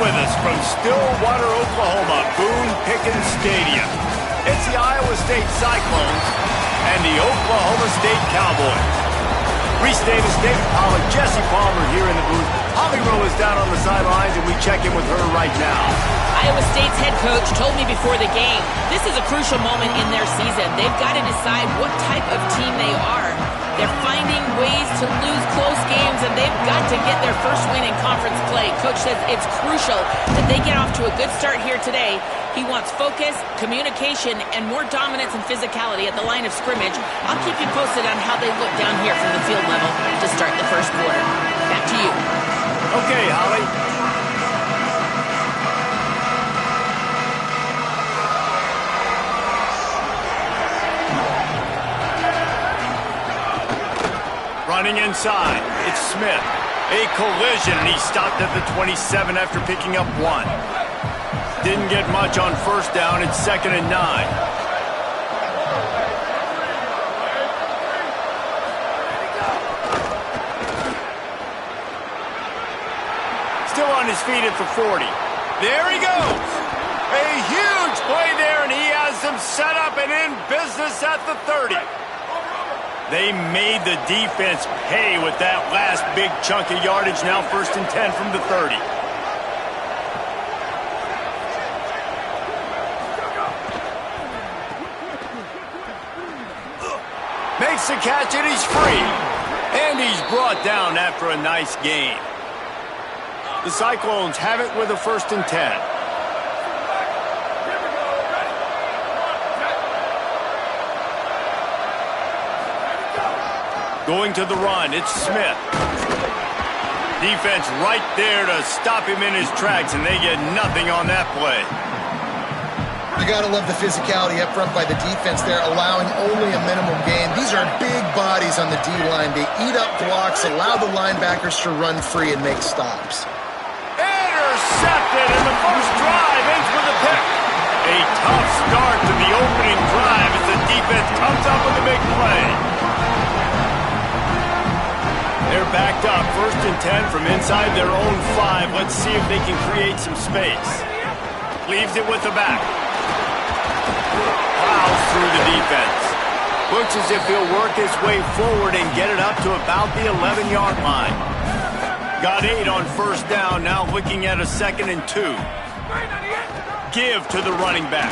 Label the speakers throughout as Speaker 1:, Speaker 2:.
Speaker 1: with us from Stillwater, Oklahoma, Boone Pickens Stadium. It's the Iowa State Cyclones and the Oklahoma State Cowboys. Reese Davis, David Pollack, Jesse Palmer here in the booth. Holly Rowe is down on the sidelines, and we check in with her right now.
Speaker 2: Iowa State's head coach told me before the game, this is a crucial moment in their season. They've got to decide what type of team they are. They're finding ways to lose close games, and they've got to get their first win in conference play. Coach says it's crucial that they get off to a good start here today. He wants focus, communication, and more dominance and physicality at the line of scrimmage. I'll keep you posted on how they look down here from the field level to start the first quarter. Back to you.
Speaker 1: Okay, Holly. Running inside, it's Smith. A collision, and he stopped at the 27 after picking up 1. Didn't get much on first down. It's 2nd and 9. Still on his feet at the 40. There he goes. A huge play there, and he has them set up and in business at the 30. They made the defense pay with that last big chunk of yardage. Now 1st and 10 from the 30. Makes the catch, and he's free. And he's brought down after a nice gain. The Cyclones have it with a 1st and 10. Going to the run, it's Smith. Defense right there to stop him in his tracks, and they get nothing on that play.
Speaker 3: You got to love the physicality up front by the defense there, allowing only a minimum gain. These are big bodies on the D-line. They eat up blocks, allow the linebackers to run free and make stops.
Speaker 1: Intercepted, and the first drive ends with a pick. A tough start to the opening drive as the defense comes up with a big play. They're backed up, 1st and 10 from inside their own 5. Let's see if they can create some space. Leaves it with the back. Plows through the defense. Looks as if he'll work his way forward and get it up to about the 11-yard line. Got 8 on first down, now looking at a 2nd and 2. Give to the running back.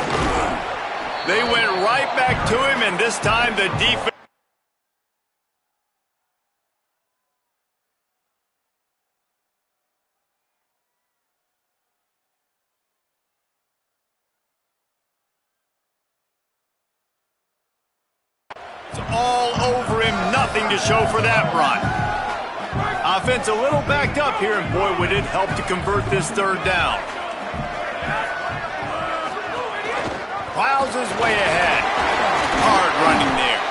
Speaker 1: They went right back to him, and this time the defense. All over him, nothing to show for that run. Offense a little backed up here, and boy, would it help to convert this 3rd down. Plows his way ahead. Hard running there.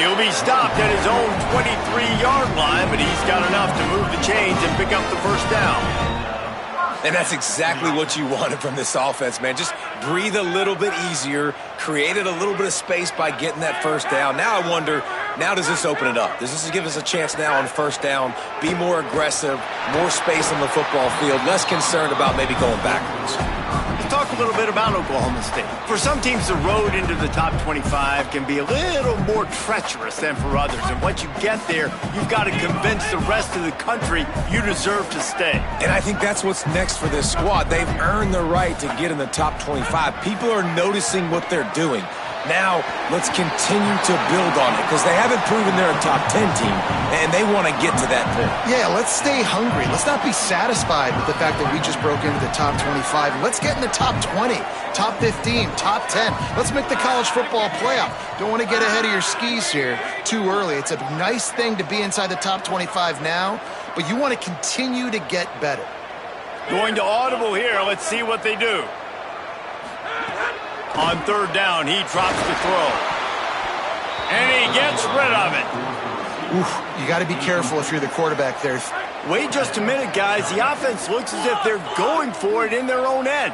Speaker 1: He'll be stopped at his own 23-yard line, but he's got enough to move the chains and pick up the 1st down.
Speaker 4: And that's exactly what you wanted from this offense, man. Just breathe a little bit easier, created a little bit of space by getting that 1st down. Now I wonder, now does this open it up? Does this give us a chance now on 1st down, be more aggressive, more space on the football field, less concerned about maybe going backwards?
Speaker 1: Let's talk a little bit about Oklahoma State. For some teams, the road into the top 25 can be a little more treacherous than for others. And once you get there, you've got to convince the rest of the country you deserve to stay.
Speaker 4: And I think that's what's next for this squad. They've earned the right to get in the top 25. People are noticing what they're doing. Now, let's continue to build on it because they haven't proven they're a top 10 team, and they want to get to that point.
Speaker 3: Yeah, let's stay hungry. Let's not be satisfied with the fact that we just broke into the top 25. Let's get in the top 20, top 15, top 10. Let's make the college football playoff. Don't want to get ahead of your skis here too early. It's a nice thing to be inside the top 25 now, but you want to continue to get better.
Speaker 1: Going to audible here. Let's see what they do. On 3rd down, he drops the throw. And he gets rid of it.
Speaker 3: Oof, you got to be careful if you're the quarterback there.
Speaker 1: Wait just a minute, guys. The offense looks as if they're going for it in their own end.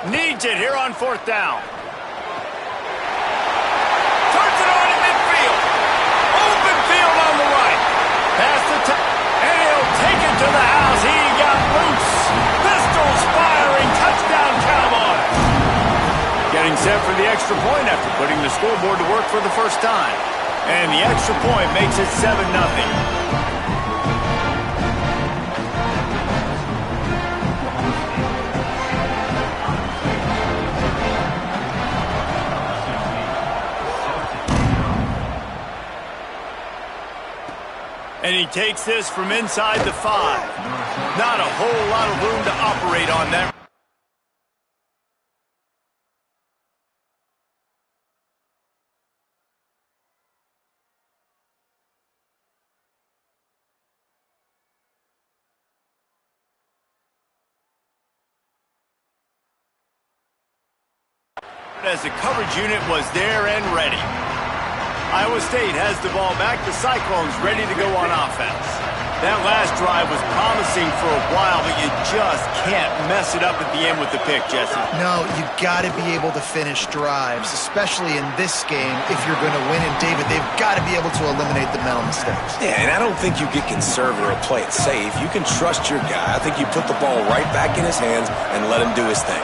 Speaker 1: Needs it here on 4th down. Turns it on in midfield. Open field set for the extra point after putting the scoreboard to work for the first time. And the extra point makes it 7-0. And he takes this from inside the 5. Not a whole lot of room to operate on that. As the coverage unit was there and ready. Iowa State has the ball back. The Cyclones ready to go on offense. That last drive was promising for a while, but you just can't mess it up at the end with the pick, Jesse.
Speaker 3: No, you got to be able to finish drives, especially in this game if you're going to win. And, David, they've got to be able to eliminate the mental mistakes.
Speaker 4: Yeah, and I don't think you get conservative or play it safe. You can trust your guy. I think you put the ball right back in his hands and let him do his thing.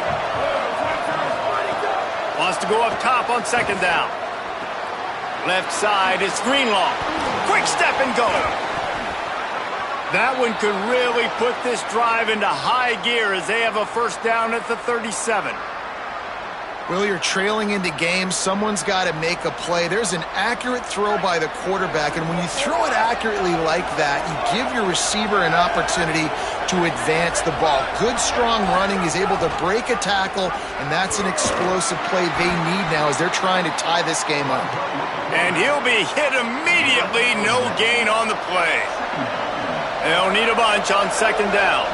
Speaker 1: Wants to go up top on second down. Left side is Greenlaw. Quick step and go. That one could really put this drive into high gear as they have a first down at the 37.
Speaker 3: Well, you're trailing into games. Someone's got to make a play. There's an accurate throw by the quarterback, and when you throw it accurately like that, you give your receiver an opportunity to advance the ball. Good, strong running. He's able to break a tackle, and that's an explosive play they need now as they're trying to tie this game up.
Speaker 1: And he'll be hit immediately. No gain on the play. They'll need a bunch on second down.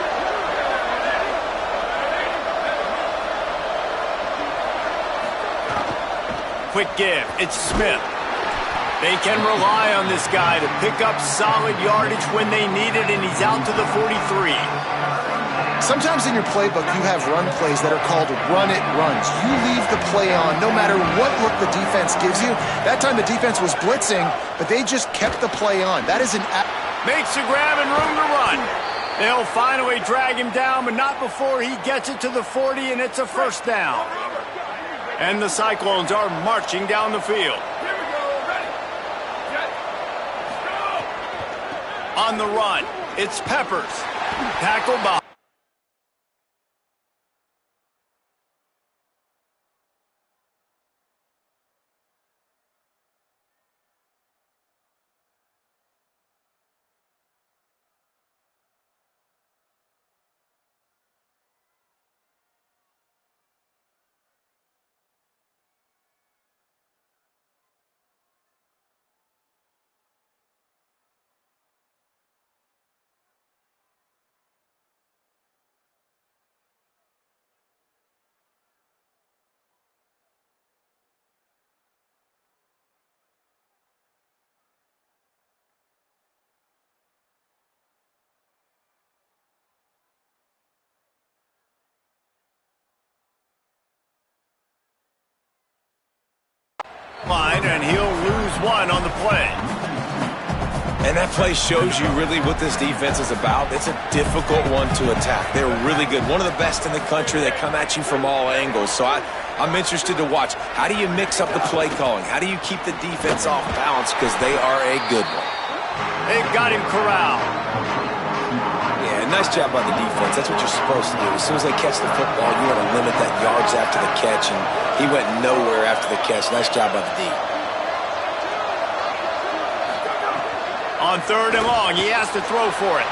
Speaker 1: Quick give. It's Smith. They can rely on this guy to pick up solid yardage when they need it, and he's out to the 43.
Speaker 3: Sometimes in your playbook, you have run plays that are called run-it runs. You leave the play on no matter what look the defense gives you. That time the defense was blitzing, but they just kept the play on. That is an...
Speaker 1: Makes a grab and room to run. They'll finally drag him down, but not before he gets it to the 40, and it's a first down. And the Cyclones are marching down the field. On the run, it's Peppers. Tackled by... line, and he'll lose one on the play.
Speaker 4: And that play shows you really what this defense is about. It's a difficult one to attack. They're really good. One of the best in the country. They come at you from all angles. So I'm interested to watch. How do you mix up the play calling? How do you keep the defense off balance? Because they are a good one.
Speaker 1: They've got him corralled.
Speaker 4: Yeah, nice job by the defense. That's what you're supposed to do. As soon as they catch the football, you want to limit that yards after the catch, and he went nowhere after the catch. Nice job by the D.
Speaker 1: On third and long, he has to throw for it.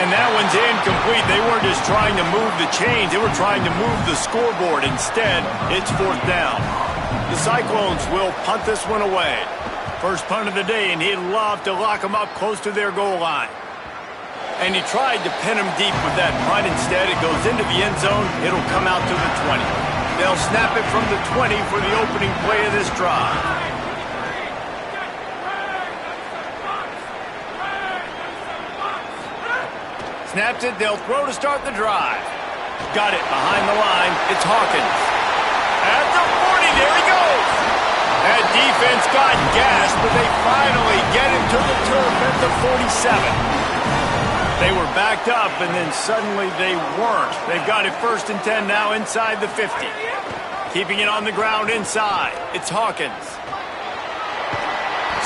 Speaker 1: And that one's incomplete. They weren't just trying to move the chains. They were trying to move the scoreboard. Instead, it's fourth down. The Cyclones will punt this one away. First punt of the day, and he'd love to lock them up close to their goal line. And he tried to pin him deep with that punt. Instead, it goes into the end zone. It'll come out to the 20. They'll snap it from the 20 for the opening play of this drive. Snaps it. They'll throw to start the drive. Got it behind the line. It's Hawkins. At the 40, there he goes. That defense got gassed, but they finally get him to the turf at the 47. They were backed up, and then suddenly they weren't. They've got it 1st and 10 now inside the 50. Keeping it on the ground inside. It's Hawkins.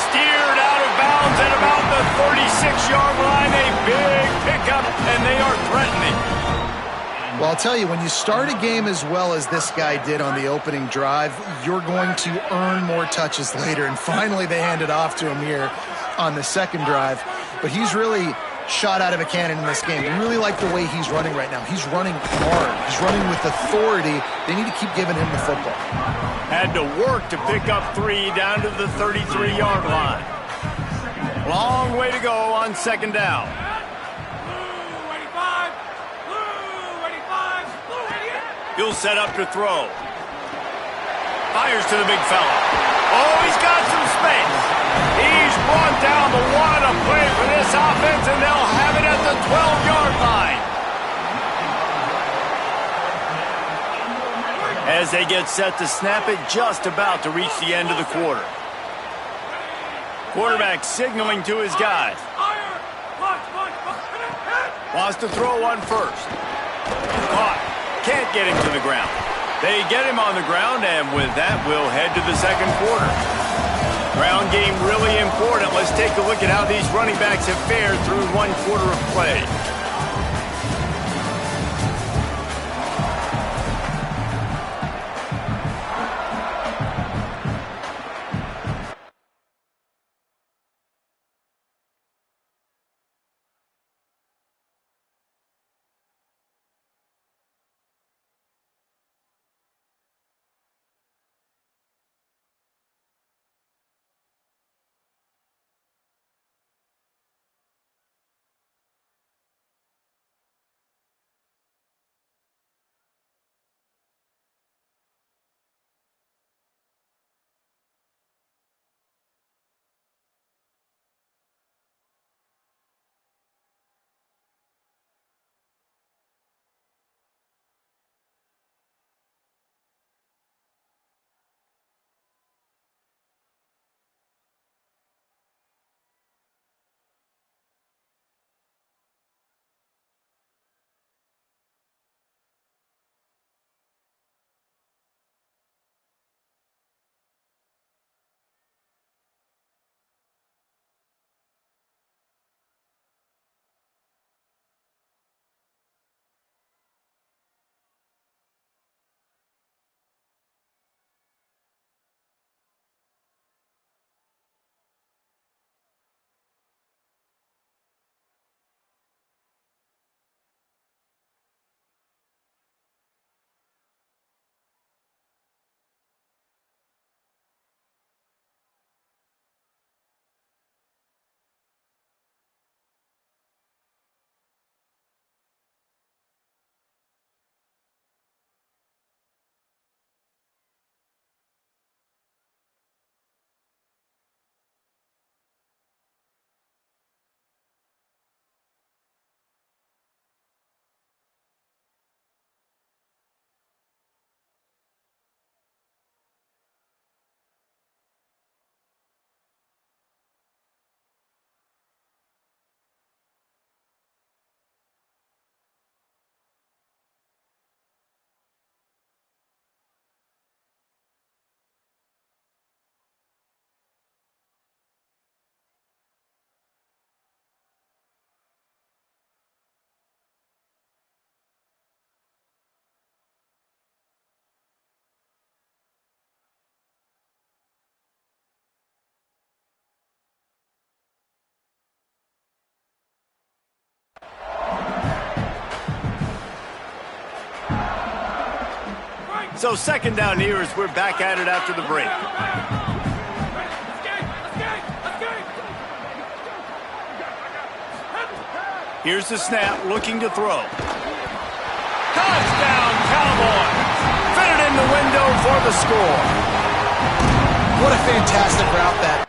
Speaker 1: Steered out of bounds at about the 36-yard line. A big pickup, and they are threatening.
Speaker 3: Well, I'll tell you, when you start a game as well as this guy did on the opening drive, you're going to earn more touches later. And finally, they handed off to him here on the second drive. But he's really shot out of a cannon in this game. I really like the way he's running right now. He's running hard. He's running with authority. They need to keep giving him the football.
Speaker 1: Had to work to pick up 3 down to the 33-yard line. Long way to go on 2nd down. He'll set up to throw. Fires to the big fella. Oh, he's got some space. He's brought down, but what a play for this offense, and they'll have it at the 12-yard line. As they get set to snap it, just about to reach the end of the quarter. Quarterback signaling to his guys. Wants to throw on 1st. Caught. Can't get him to the ground. They get him on the ground, and with that, we'll head to the 2nd quarter. Ground game really important. Let's take a look at how these running backs have fared through 1 quarter of play. So 2nd down here as we're back at it after the break. Here's the snap, looking to throw. Touchdown, Cowboys! Fit it in the window for the score.
Speaker 3: What a fantastic route that.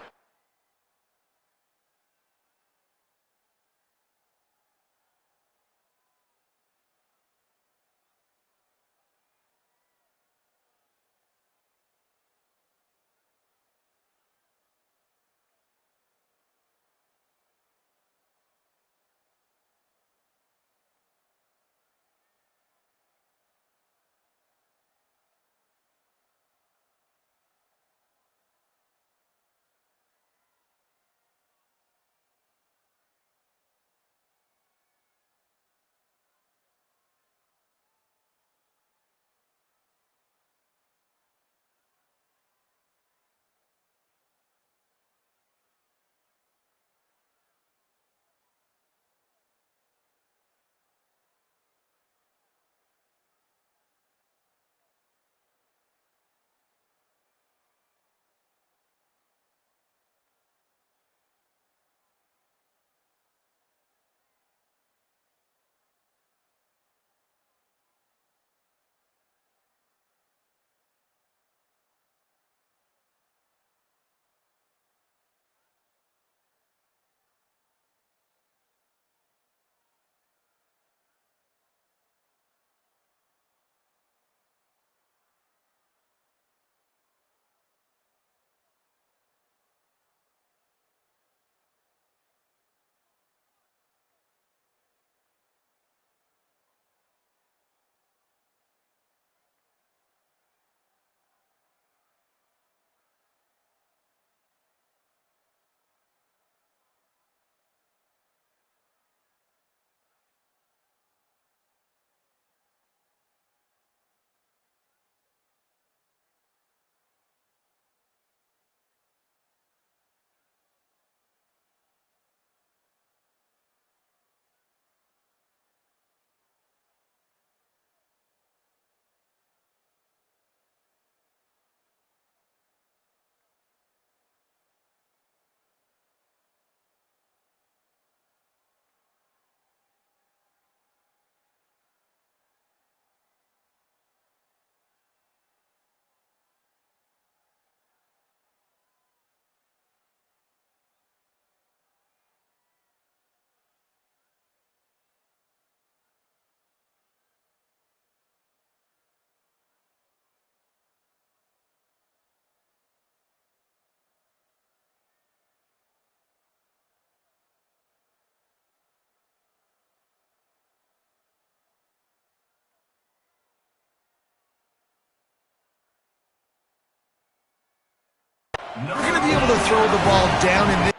Speaker 3: to throw the ball down in this.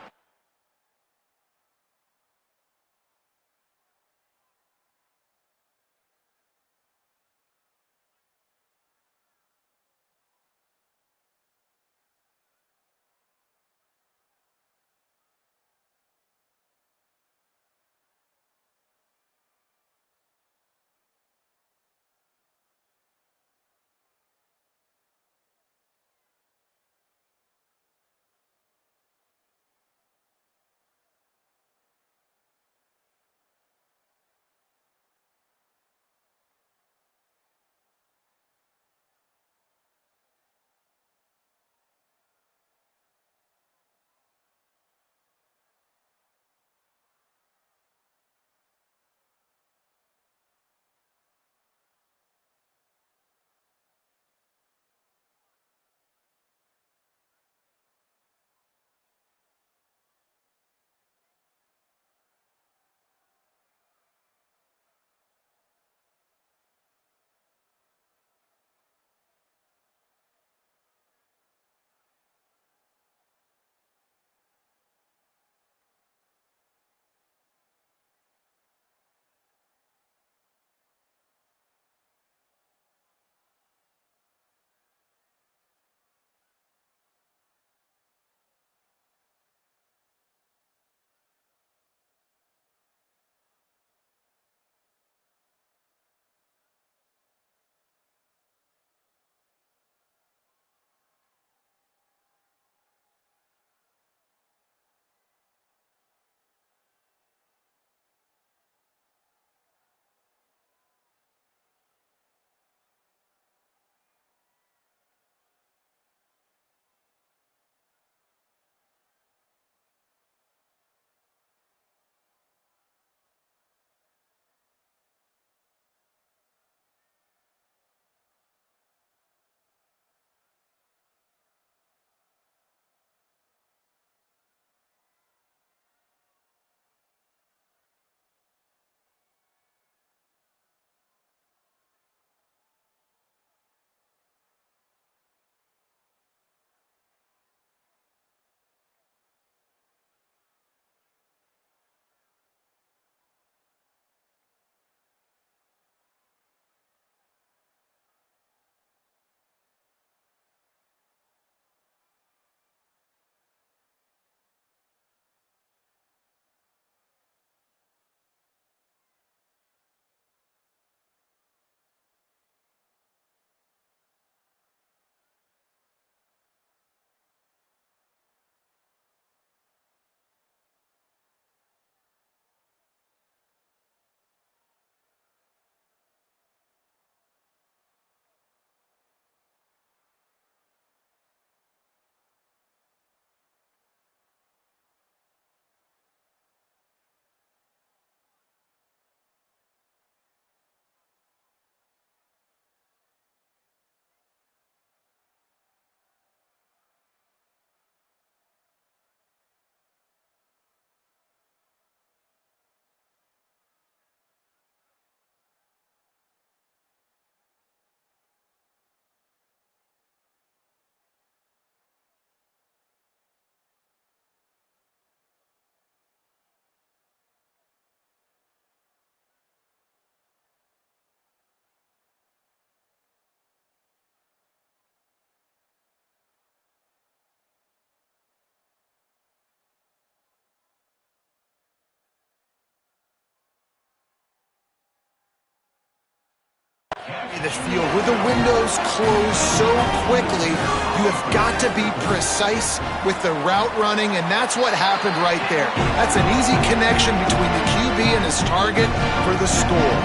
Speaker 3: This field with the windows closed so quickly, you have got to be precise with the route running, and that's what happened right there. That's an easy connection between the QB and his target for the score.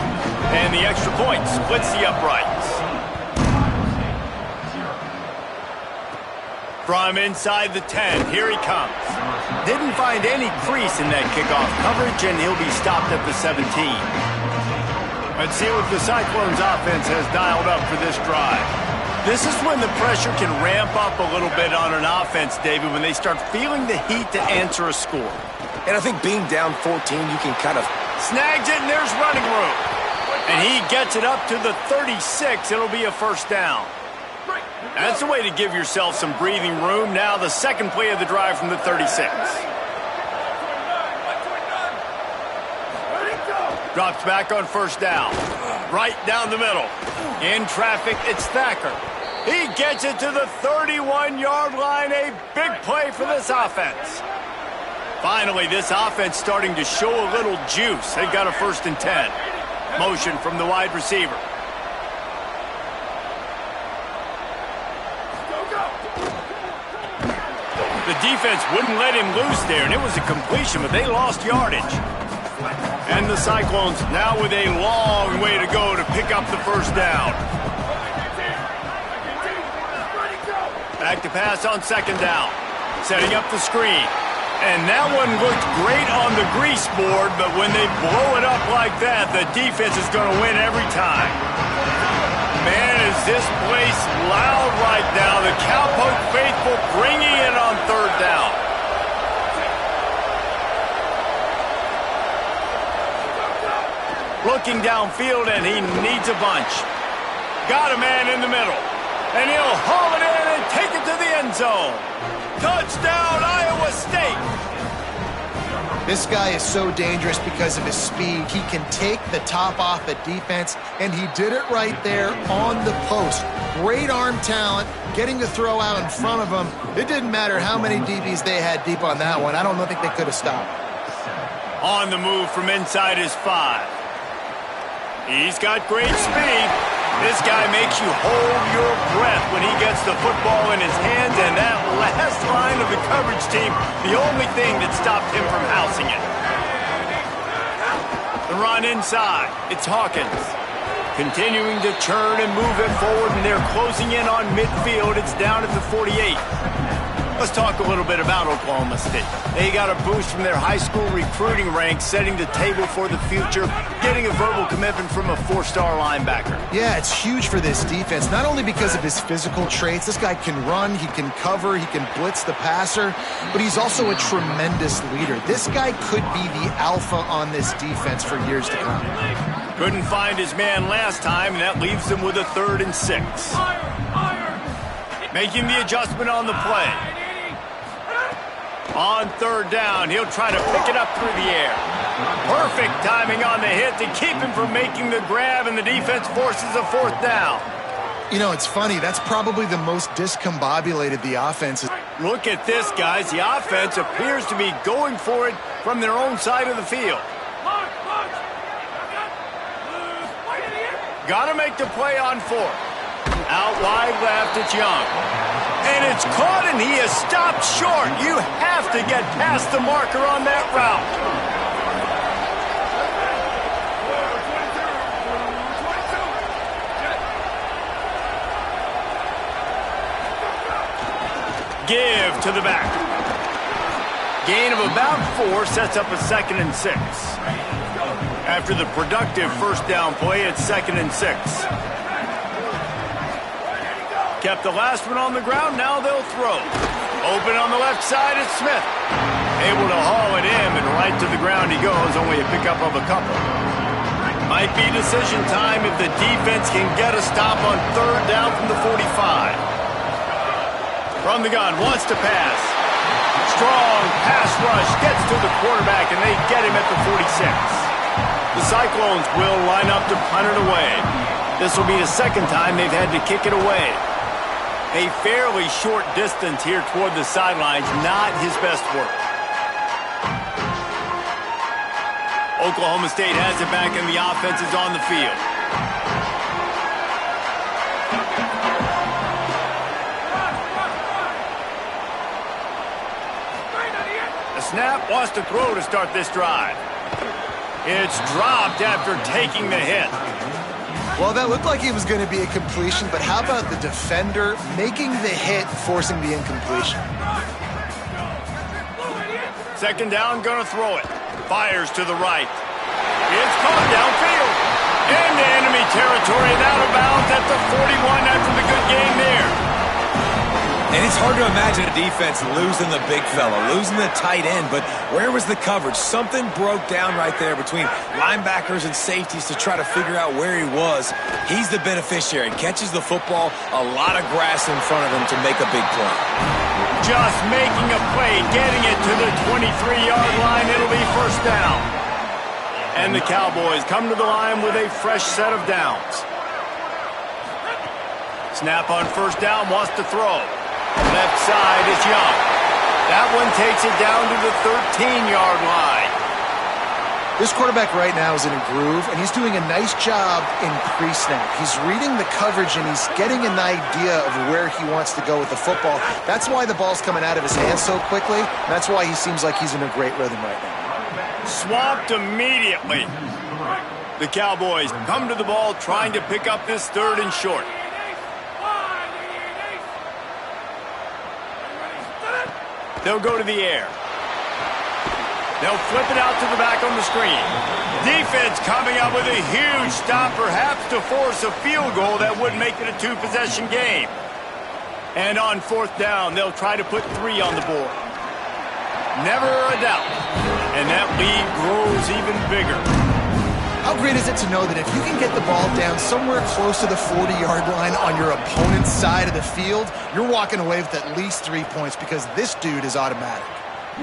Speaker 1: And the extra point splits the uprights. From inside the 10, here he comes. Didn't find any crease in that kickoff coverage, and he'll be stopped at the 17. Let's see what the Cyclones offense has dialed up for this drive. This is when the pressure can ramp up a little bit on an offense, David, when they start feeling the heat to answer a score.
Speaker 4: And I think being down 14, you can kind of...
Speaker 1: Snags it, and there's running room. And he gets it up to the 36. It'll be a first down. That's a way to give yourself some breathing room. Now the second play of the drive from the 36. Drops back on first down. Right down the middle. In traffic, it's Thacker. He gets it to the 31-yard line. A big play for this offense. Finally, this offense starting to show a little juice. They got a 1st and 10. Motion from the wide receiver. The defense wouldn't let him loose there, and it was a completion, but they lost yardage. And the Cyclones now with a long way to go to pick up the first down. Back to pass on second down. Setting up the screen. And that one looked great on the grease board, but when they blow it up like that, the defense is going to win every time. Man, is this place loud right now. The Cowpoke faithful bringing it on third down. Looking downfield, and he needs a bunch. Got a man in the middle. And he'll haul it in and take it to the end zone. Touchdown, Iowa State.
Speaker 3: This guy is so dangerous because of his speed. He can take the top off the defense, and he did it right there on the post. Great arm talent, getting the throw out in front of him. It didn't matter how many DBs they had deep on that one. I don't think they could have stopped.
Speaker 1: On the move from inside his 5. He's got great speed. This guy makes you hold your breath when he gets the football in his hands, and that last line of the coverage team, the only thing that stopped him from housing it. The run inside. It's Hawkins. Continuing to churn and move it forward, and they're closing in on midfield. It's down at the 48. Let's talk a little bit about Oklahoma State. They got a boost from their high school recruiting ranks, setting the table for the future, getting a verbal commitment from a 4-star linebacker.
Speaker 3: Yeah, it's huge for this defense, not only because of his physical traits. This guy can run, he can cover, he can blitz the passer, but he's also a tremendous leader. This guy could be the alpha on this defense for years to come.
Speaker 1: Couldn't find his man last time, and that leaves them with a 3rd and 6. Making the adjustment on the play. On third down, he'll try to pick it up through the air. Perfect timing on the hit to keep him from making the grab, and the defense forces a 4th down.
Speaker 3: You know, it's funny. That's probably the most discombobulated the offense is.
Speaker 1: Look at this, guys. The offense appears to be going for it from their own side of the field. Got to make the play on 4th. Out wide left, it's Young. And it's caught, and he is stopped short. You have to get past the marker on that route. Give to the back. Gain of about 4 sets up a 2nd and 6. After the productive first down play, it's 2nd and 6. Kept the last one on the ground, now they'll throw. Open on the left side, it's Smith. Able to haul it in, and right to the ground he goes, only a pickup of a couple. Might be decision time if the defense can get a stop on third down from the 45. From the gun, wants to pass. Strong pass rush, gets to the quarterback, and they get him at the 46. The Cyclones will line up to punt it away. This will be the 2nd time they've had to kick it away. A fairly short distance here toward the sidelines, not his best work. Oklahoma State has it back, and the offense is on the field. The snap wants to throw to start this drive. It's dropped after taking the hit.
Speaker 3: Well, that looked like it was going to be a completion, but how about the defender making the hit, forcing the incompletion?
Speaker 1: 2nd down, gonna throw it. Fires to the right. It's caught downfield. Into enemy territory and out of bounds at the 41 after the good game there.
Speaker 4: And it's hard to imagine a defense losing the big fella, losing the tight end, but where was the coverage? Something broke down right there between linebackers and safeties to try to figure out where he was. He's the beneficiary. Catches the football, a lot of grass in front of him to make a big play.
Speaker 1: Just making a play, getting it to the 23-yard line. It'll be first down. And the Cowboys come to the line with a fresh set of downs. Snap on first down, wants to throw. Left side is Young. That one takes it down to the 13-yard line.
Speaker 3: This quarterback right now is in a groove, and he's doing a nice job in pre-snap. He's reading the coverage, and he's getting an idea of where he wants to go with the football. That's why the ball's coming out of his hands so quickly. That's why he seems like he's in a great rhythm right now.
Speaker 1: Swamped immediately. The Cowboys come to the ball trying to pick up this third and short. They'll go to the air. They'll flip it out to the back on the screen. Defense coming up with a huge stop, perhaps to force a field goal that would make it a two-possession game. And on fourth down, they'll try to put 3 on the board. Never a doubt. And that lead grows even bigger.
Speaker 3: How great is it to know that if you can get the ball down somewhere close to the 40-yard line on your opponent's side of the field, you're walking away with at least 3 points because this dude is automatic.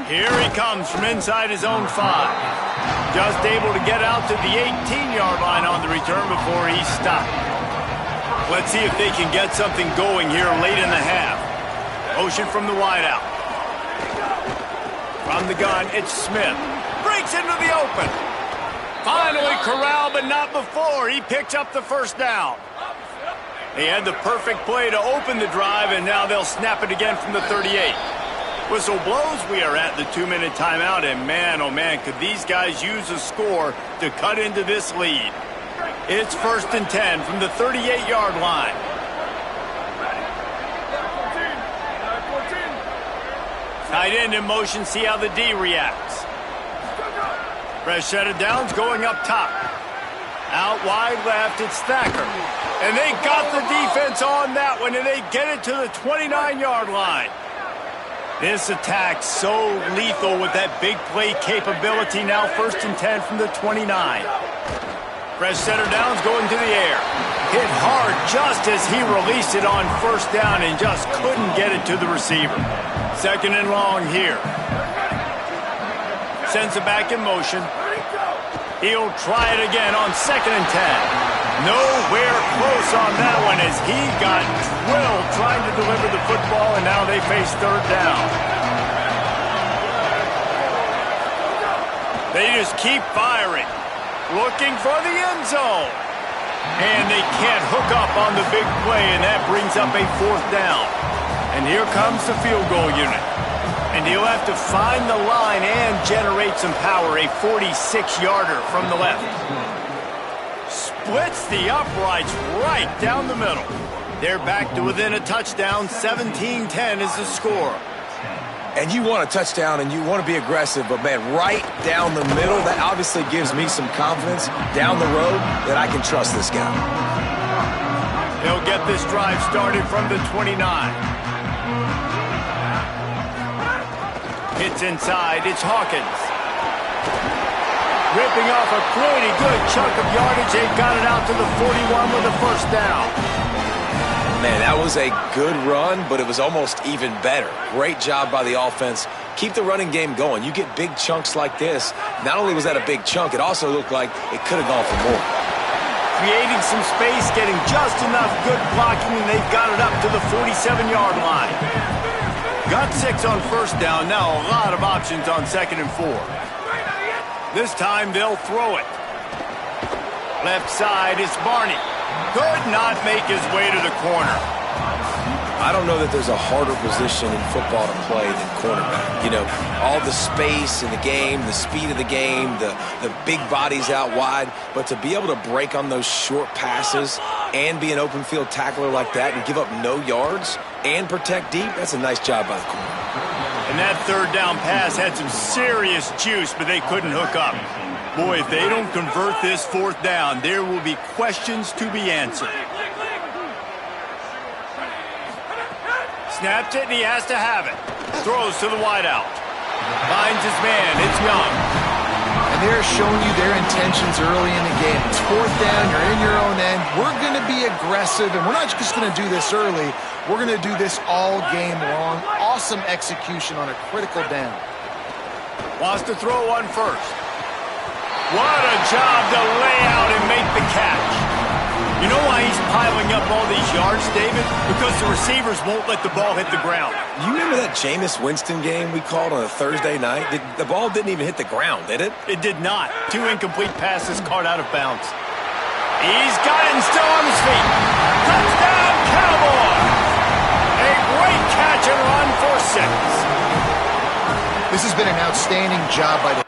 Speaker 1: Here he comes from inside his own 5. Just able to get out to the 18-yard line on the return before he's stopped. Let's see if they can get something going here late in the half. Motion from the wideout. From the gun, it's Smith. Breaks into the open. Finally corralled, but not before. He picks up the first down. He had the perfect play to open the drive, and now they'll snap it again from the 38. Whistle blows. We are at the 2-minute timeout, and man, oh man, could these guys use a score to cut into this lead. It's 1st and 10 from the 38-yard line. Tight end in motion, see how the D reacts. Fresh set of downs going up top. Out wide left, it's Thacker. And they got the defense on that one, and they get it to the 29-yard line. This attack so lethal with that big play capability. Now 1st and 10 from the 29. Fresh set of downs going to the air. Hit hard just as he released it on first down and just couldn't get it to the receiver. 2nd and long here. Sends it back in motion. He'll try it again on 2nd and 10. Nowhere close on that one as he got drilled trying to deliver the football, and now they face 3rd down. They just keep firing, looking for the end zone. And they can't hook up on the big play, and that brings up a 4th down. And here comes the field goal unit. And he'll have to find the line and generate some power. A 46-yarder from the left. Splits the uprights right down the middle. They're back to within a touchdown. 17-10 is the score.
Speaker 4: And you want a touchdown and you want to be aggressive, but man, right down the middle, that obviously gives me some confidence down the road that I can trust this guy.
Speaker 1: They'll get this drive started from the 29. It's inside, it's Hawkins. Ripping off a pretty good chunk of yardage. They got it out to the 41 with a 1st down.
Speaker 4: Man, that was a good run, but it was almost even better. Great job by the offense. Keep the running game going. You get big chunks like this. Not only was that a big chunk, it also looked like it could have gone for more.
Speaker 1: Creating some space, getting just enough good blocking, and they've got it up to the 47-yard line. Got 6 on 1st down. Now a lot of options on 2nd and 4. This time they'll throw it. Left side is Barney. Could not make his way to the corner.
Speaker 4: I don't know that there's a harder position in football to play than cornerback. You know, all the space in the game, the speed of the game, the big bodies out wide. But to be able to break on those short passes and be an open field tackler like that and give up no yards and protect deep, that's a nice job by the corner.
Speaker 1: And that 3rd down pass had some serious juice, but they couldn't hook up. Boy, if they don't convert this 4th down, there will be questions to be answered. snaps it, and he has to have it. Throws to the wideout. Finds his man. It's Young.
Speaker 3: And they're showing you their intentions early in the game. It's fourth down. You're in your own end. We're going to be aggressive, and we're not just going to do this early. We're going to do this all game long. Awesome execution on a critical down.
Speaker 1: Wants to throw on first. What a job to lay out and make the catch. You know why he's piling up all these yards, David? Because the receivers won't let the ball hit the ground.
Speaker 4: You remember that Jameis Winston game we called on a Thursday night? The ball didn't even hit the ground, did it?
Speaker 1: It did not. 2 incomplete passes caught out of bounds. He's got it and still on his feet. Touchdown, Cowboy! A great catch and run for 6.
Speaker 3: This has been an outstanding job by the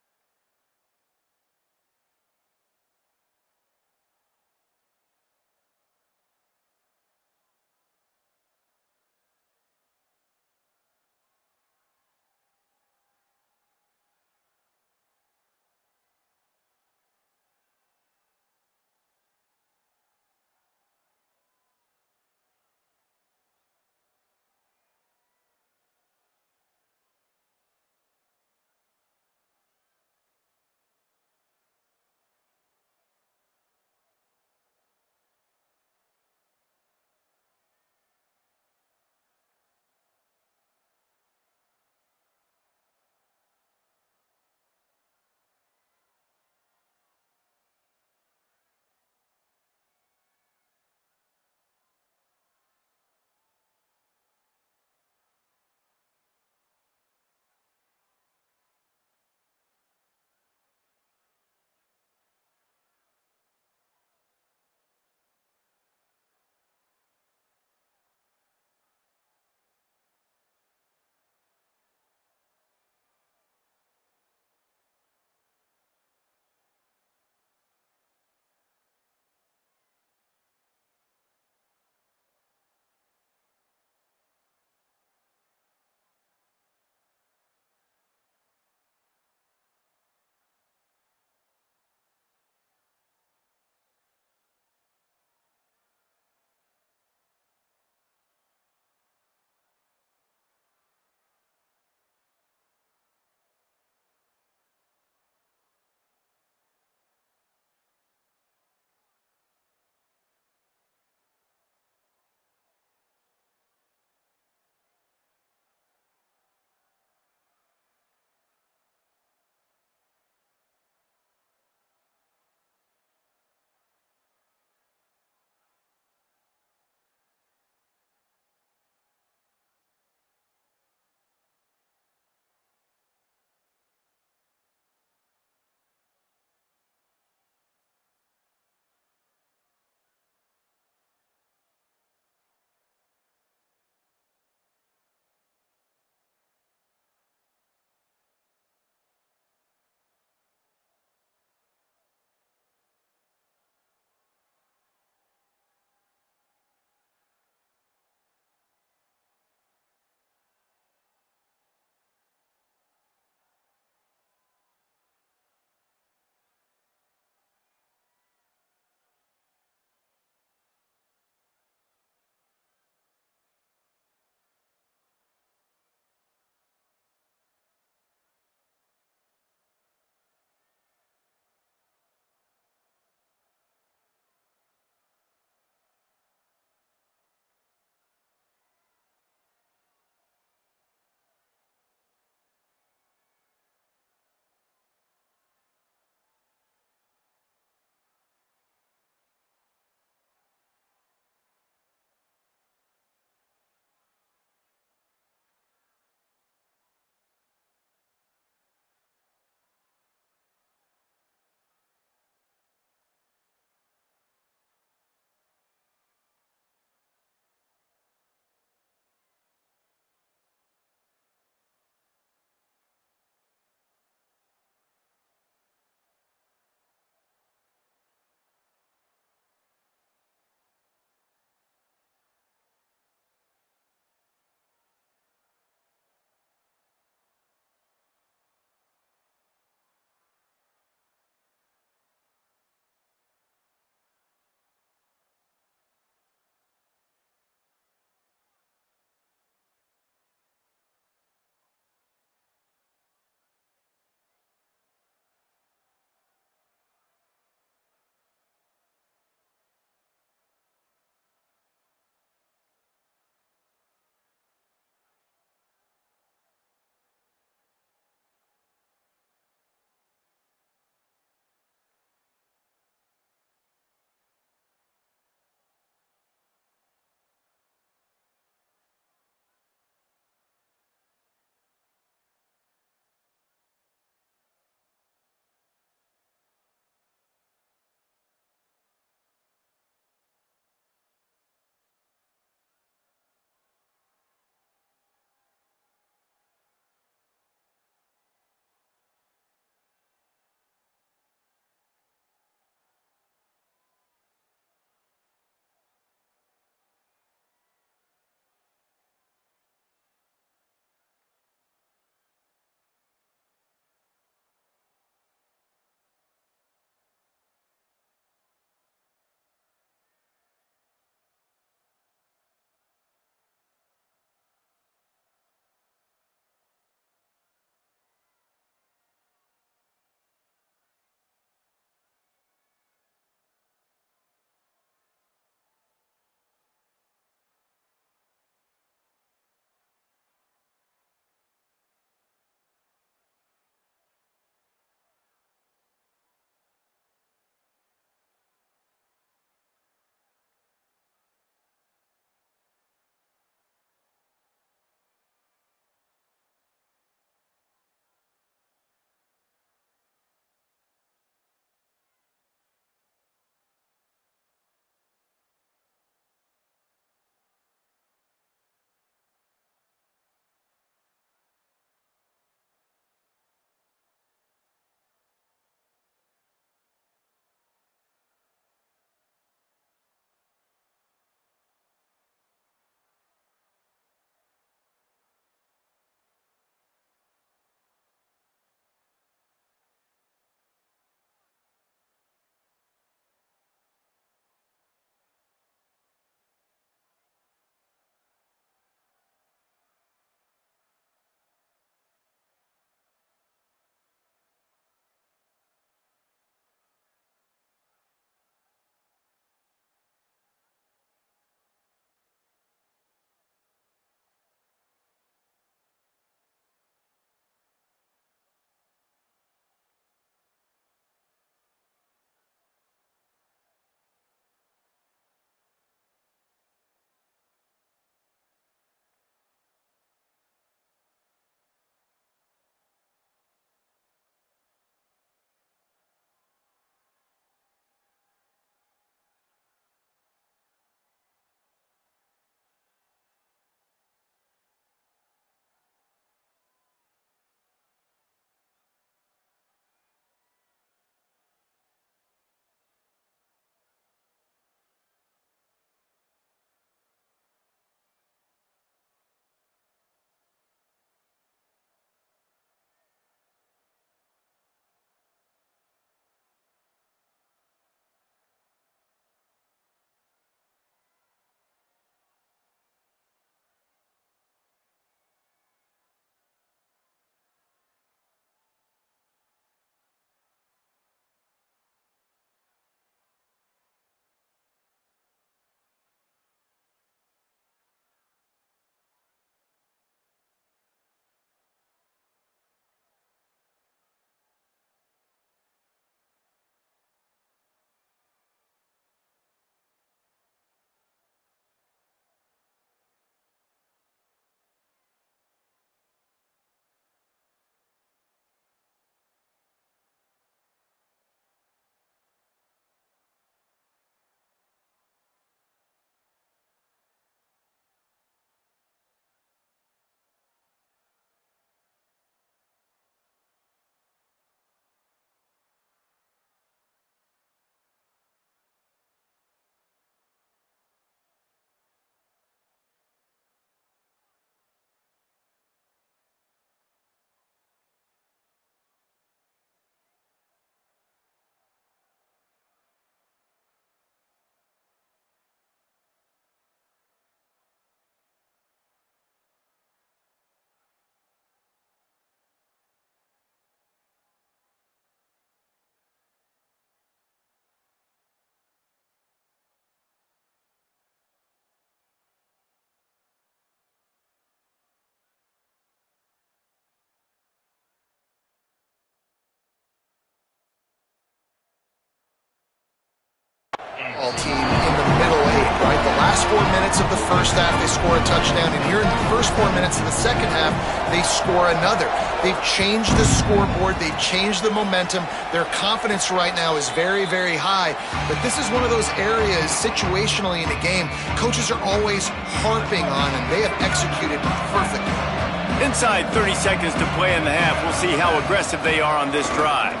Speaker 3: last 4 minutes of the first half, they score a touchdown. And here in the first 4 minutes of the second half, they score another. They've changed the scoreboard. They've changed the momentum. Their confidence right now is very, very high. But this is one of those areas situationally in a game coaches are always harping on, and they have executed perfectly.
Speaker 1: Inside 30 seconds to play in the half. We'll see how aggressive they are on this drive.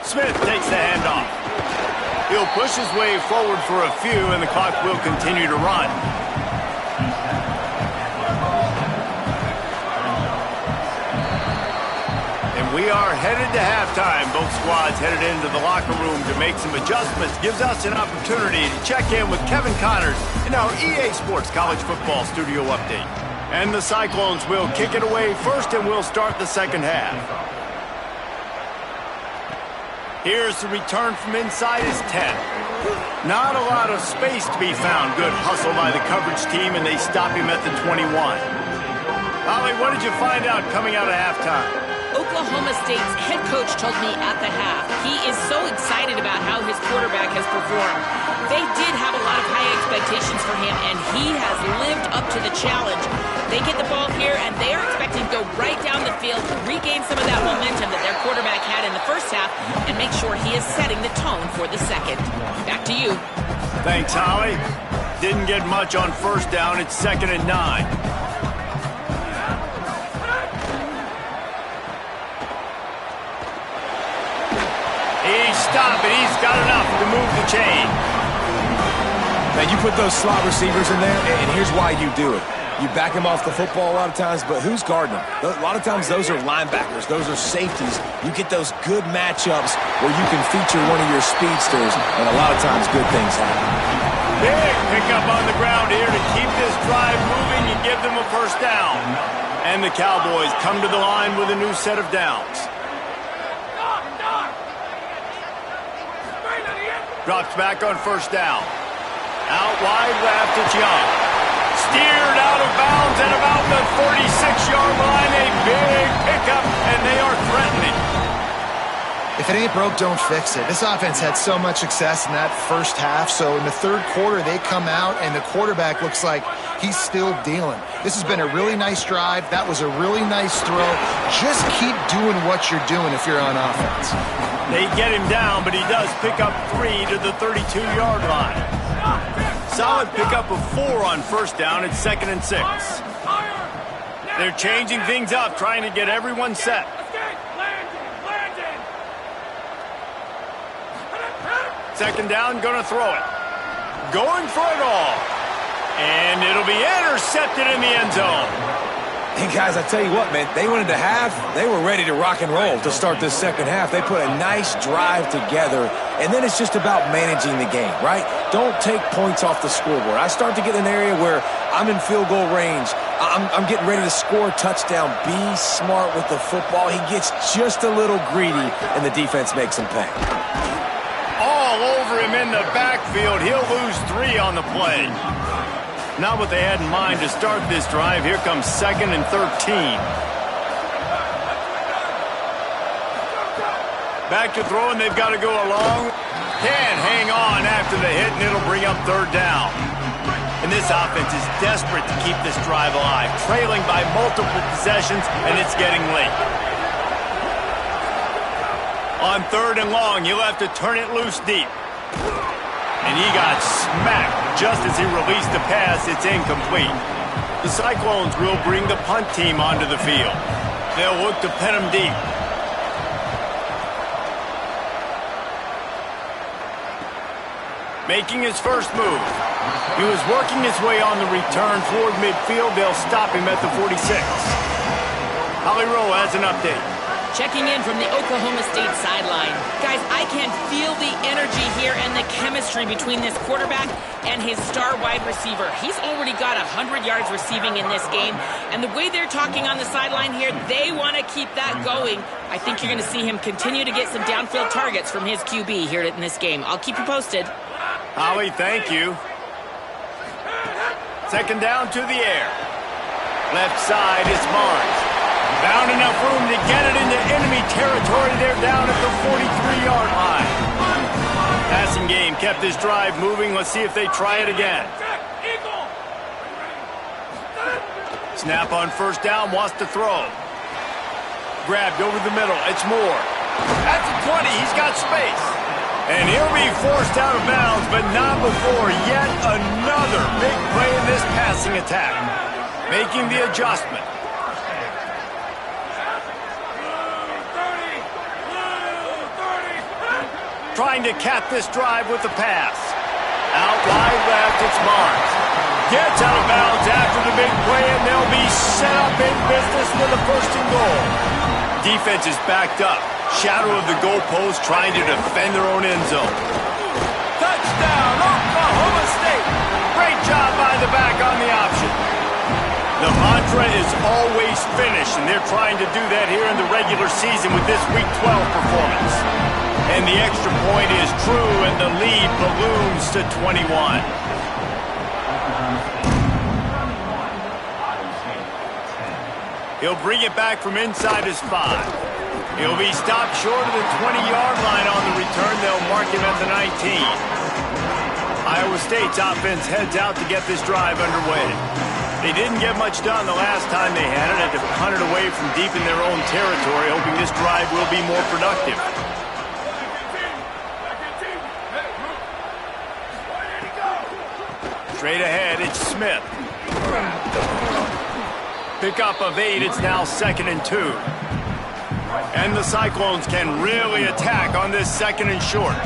Speaker 1: Smith takes the handoff. He'll push his way forward for a few, and the clock will continue to run. And we are headed to halftime. Both squads headed into the locker room to make some adjustments. Gives us an opportunity to check in with Kevin Connors in our EA Sports College Football Studio Update. And the Cyclones will kick it away first, and we'll start the second half. Here's the return from inside his 10. Not a lot of space to be found. Good hustle by the coverage team, and they stop him at the 21. Holly, what did you find out coming out of halftime?
Speaker 2: Oklahoma State's head coach told me at the half he is so excited about how his quarterback has performed. They did have a lot of high expectations for him, and he has lived up to the challenge. They get the ball here, and they are expecting to go right down the field, regain some of that momentum that their quarterback had in the first half, and make sure he is setting the tone for the second. Back to you.
Speaker 1: Thanks, Holly. Didn't get much on first down. It's 2nd and 9. Stop it. He's got enough to move the chain.
Speaker 4: Man, you put those slot receivers in there, and here's why you do it. You back them off the football a lot of times, but who's guarding them? A lot of times those are linebackers. Those are safeties. You get those good matchups where you can feature one of your speedsters, and a lot of times good things happen.
Speaker 1: Big pickup on the ground here to keep this drive moving and give them a first down. And the Cowboys come to the line with a new set of downs. Drops back on first down. Out wide left, it's Young. Steered out of bounds at about the 46-yard line. A big pickup, and they are threatening.
Speaker 3: If it ain't broke, don't fix it. This offense had so much success in that first half, so in the third quarter, they come out, and the quarterback looks like he's still dealing. This has been a really nice drive. That was a really nice throw. Just keep doing what you're doing if you're on offense.
Speaker 1: They get him down, but he does pick up 3 to the 32-yard line. Solid pickup of 4 on first down. It's 2nd and 6. They're changing things up, trying to get everyone set. Second down, going to throw it. Going for it all. And it'll be intercepted in the end zone.
Speaker 4: Hey, guys, I tell you what, man, they went into half. They were ready to rock and roll to start this second half. They put a nice drive together, and then it's just about managing the game, right? Don't take points off the scoreboard. I start to get in an area where I'm in field goal range. I'm getting ready to score a touchdown. Be smart with the football. He gets just a little greedy, and the defense makes him pay.
Speaker 1: All over him in the backfield. He'll lose 3 on the play. Not what they had in mind to start this drive. Here comes 2nd and 13. Back to throw, and they've got to go along. Can't hang on after the hit, and it'll bring up 3rd down. And this offense is desperate to keep this drive alive, trailing by multiple possessions, and it's getting late. On 3rd and long, he'll have to turn it loose deep. And he got smacked just as he released the pass. It's incomplete. The Cyclones will bring the punt team onto the field. They'll look to pin him deep. Making his first move. He was working his way on the return toward midfield. They'll stop him at the 46. Holly Rowe has an update.
Speaker 2: Checking in from the Oklahoma State sideline. Guys, I can feel the energy here and the chemistry between this quarterback and his star wide receiver. He's already got 100 yards receiving in this game, and the way they're talking on the sideline here, they want to keep that going. I think you're going to see him continue to get some downfield targets from his QB here in this game. I'll keep you posted.
Speaker 1: Holly, thank you. Second down to the air. Left side is Barnes. Found enough room to get it into enemy territory. They're down at the 43-yard line. Passing game kept this drive moving. Let's see if they try it again. Snap on first down, wants to throw. Grabbed over the middle, it's Moore. At the 20, he's got space. And he'll be forced out of bounds, but not before yet another big play in this passing attack. Making the adjustment. Trying to cap this drive with the pass. Out wide left, it's Barnes. Gets out of bounds after the big play, and they'll be set up in business with a first and goal. Defense is backed up. Shadow of the goalpost trying to defend their own end zone. Touchdown, Oklahoma State. Great job by the back on the option. The mantra is always finish, and they're trying to do that here in the regular season with this Week 12 performance. And the extra point is true, and the lead balloons to 21. He'll bring it back from inside his 5. He'll be stopped short of the 20-yard line on the return. They'll mark him at the 19. Iowa State's offense heads out to get this drive underway. They didn't get much done the last time they had it. Had to punt it away from deep in their own territory, hoping this drive will be more productive. Straight ahead, it's Smith. Pickup of 8, it's now 2nd and 2. And the Cyclones can really attack on this 2nd and short.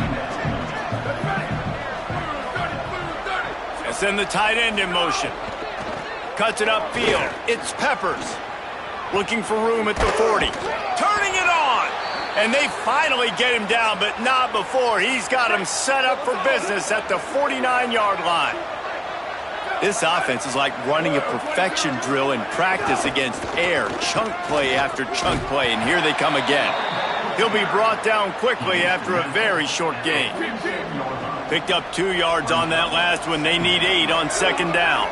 Speaker 1: And send the tight end in motion. Cuts it upfield. It's Peppers. Looking for room at the 40. Turning it on! And they finally get him down, but not before. He's got him set up for business at the 49-yard line. This offense is like running a perfection drill in practice against air. Chunk play after chunk play, and here they come again. He'll be brought down quickly after a very short gain. Picked up 2 yards on that last one. They need 8 on 2nd down.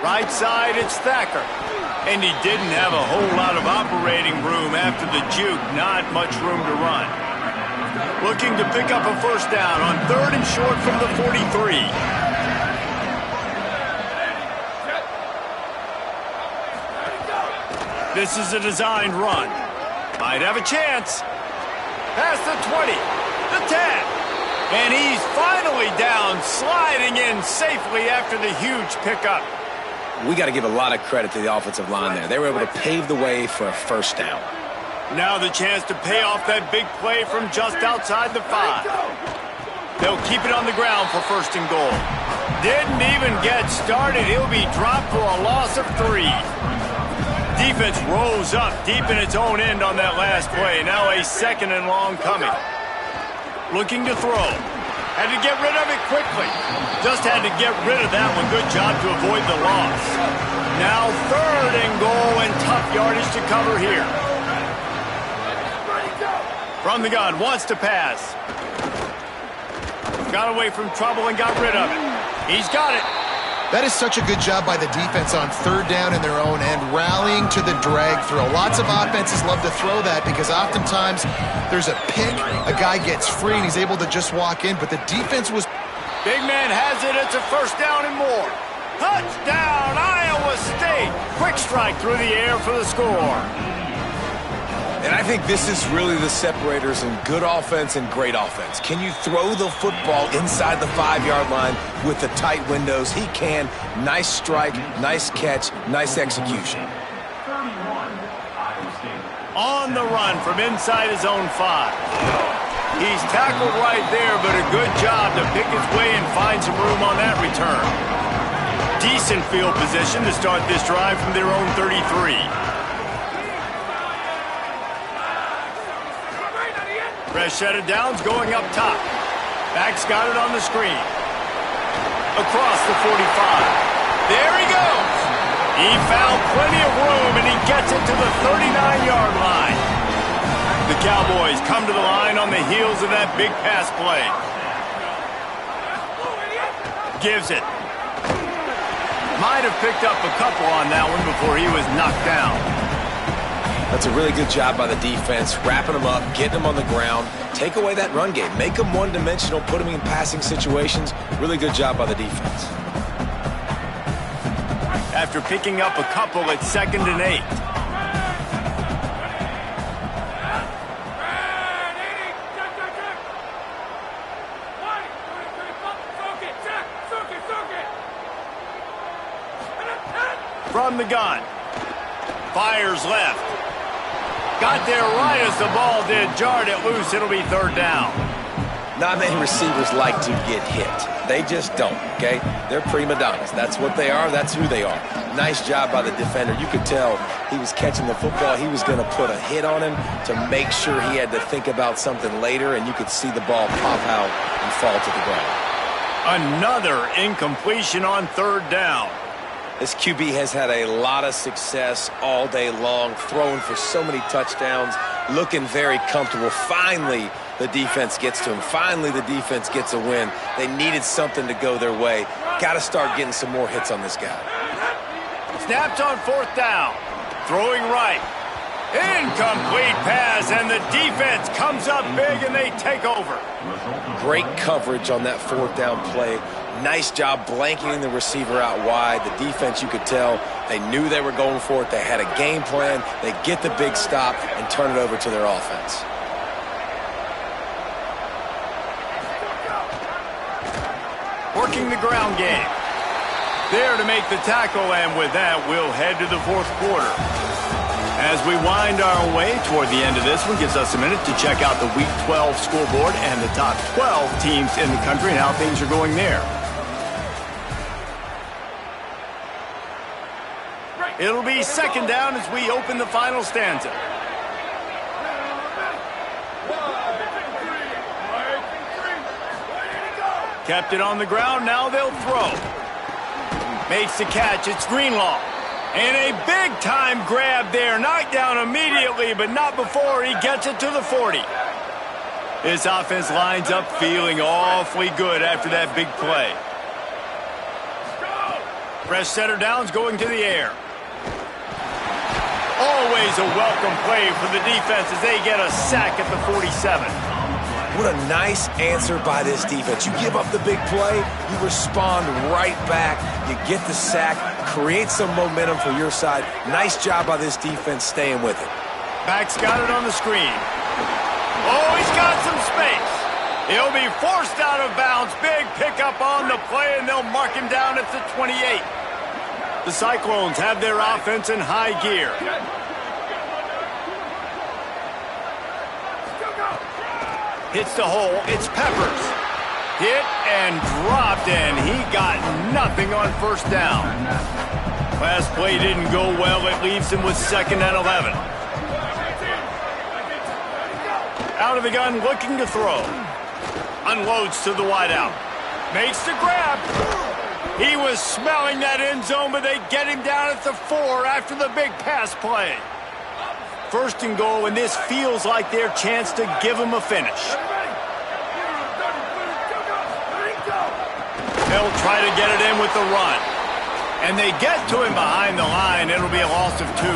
Speaker 1: Right side, it's Thacker. And he didn't have a whole lot of operating room after the juke. Not much room to run. Looking to pick up a first down on 3rd and short from the 43. This is a designed run. Might have a chance. Past the 20, the 10. And he's finally down, sliding in safely after the huge pickup.
Speaker 4: We got to give a lot of credit to the offensive line there. They were able to pave the way for a first down.
Speaker 1: Now the chance to pay off that big play from just outside the 5. They'll keep it on the ground for 1st and goal. Didn't even get started. He'll be dropped for a loss of 3. Defense rose up deep in its own end on that last play. Now a 2nd and long coming. Looking to throw. Had to get rid of it quickly. Just had to get rid of that one. Good job to avoid the loss. Now 3rd and goal and tough yardage to cover here. From the gun, wants to pass. Got away from trouble and got rid of it. He's got it.
Speaker 3: That is such a good job by the defense on 3rd down in their own end, rallying to the drag throw. Lots of offenses love to throw that because oftentimes there's a pick, a guy gets free, and he's able to just walk in, but the defense was...
Speaker 1: Big man has it. It's a first down and more. Touchdown, Iowa State. Quick strike through the air for the score.
Speaker 4: And I think this is really the separators in good offense and great offense. Can you throw the football inside the 5-yard line with the tight windows? He can. Nice strike, nice catch, nice execution.
Speaker 1: On the run from inside his own 5. He's tackled right there, but a good job to pick his way and find some room on that return. Decent field position to start this drive from their own 33. Fresh set of downs going up top. Back's got it on the screen. Across the 45. There he goes. He found plenty of room, and he gets it to the 39-yard line. The Cowboys come to the line on the heels of that big pass play. Gives it. Might have picked up a couple on that one before he was knocked down.
Speaker 4: That's a really good job by the defense, wrapping them up, getting them on the ground, take away that run game, make them one-dimensional, put them in passing situations. Really good job by the defense.
Speaker 1: after picking up a couple at 2nd and 8. From the gun. Fires left. Got there right as the ball did. Jarred it loose. It'll be 3rd down.
Speaker 4: Not many receivers like to get hit. They just don't, okay? They're prima donnas. That's what they are. That's who they are. Nice job by the defender. You could tell he was catching the football. He was going to put a hit on him to make sure he had to think about something later, and you could see the ball pop out and fall to the ground.
Speaker 1: Another incompletion on 3rd down.
Speaker 4: This QB has had a lot of success all day long, throwing for so many touchdowns, looking very comfortable. Finally, the defense gets to him. Finally, the defense gets a win. They needed something to go their way. Got to start getting some more hits on this guy.
Speaker 1: Snapped on 4th down. Throwing right. Incomplete pass, and the defense comes up big, and they take over.
Speaker 4: Great coverage on that 4th down play. Nice job blanketing the receiver out wide. The defense, you could tell, they knew they were going for it. They had a game plan. They get the big stop and turn it over to their offense.
Speaker 1: Working the ground game. There to make the tackle, and with that, we'll head to the 4th quarter. As we wind our way toward the end of this one, gives us a minute to check out the Week 12 scoreboard and the top 12 teams in the country and how things are going there. It'll be 2nd down as we open the final stanza. Kept it on the ground, now they'll throw. Makes the catch, it's Greenlaw. And a big-time grab there, knocked down immediately, but not before he gets it to the 40. This offense lines up feeling awfully good after that big play. Fresh setter downs going to the air. Always a welcome play for the defense as they get a sack at the 47.
Speaker 4: What a nice answer by this defense. You give up the big play, you respond right back, you get the sack, create some momentum for your side. Nice job by this defense staying with it.
Speaker 1: Back's got it on the screen. Oh, he's got some space. He'll be forced out of bounds. Big pickup on the play, and they'll mark him down at the 28. The Cyclones have their offense in high gear. Hits the hole. It's Peppers. Hit and dropped, and he got nothing on 1st down. Last play didn't go well. It leaves him with 2nd and 11. Out of the gun, looking to throw. Unloads to the wideout. Makes the grab. He was smelling that end zone, but they get him down at the 4 after the big pass play. 1st and goal, and this feels like their chance to give him a finish. They'll try to get it in with the run. And they get to him behind the line. It'll be a loss of 2.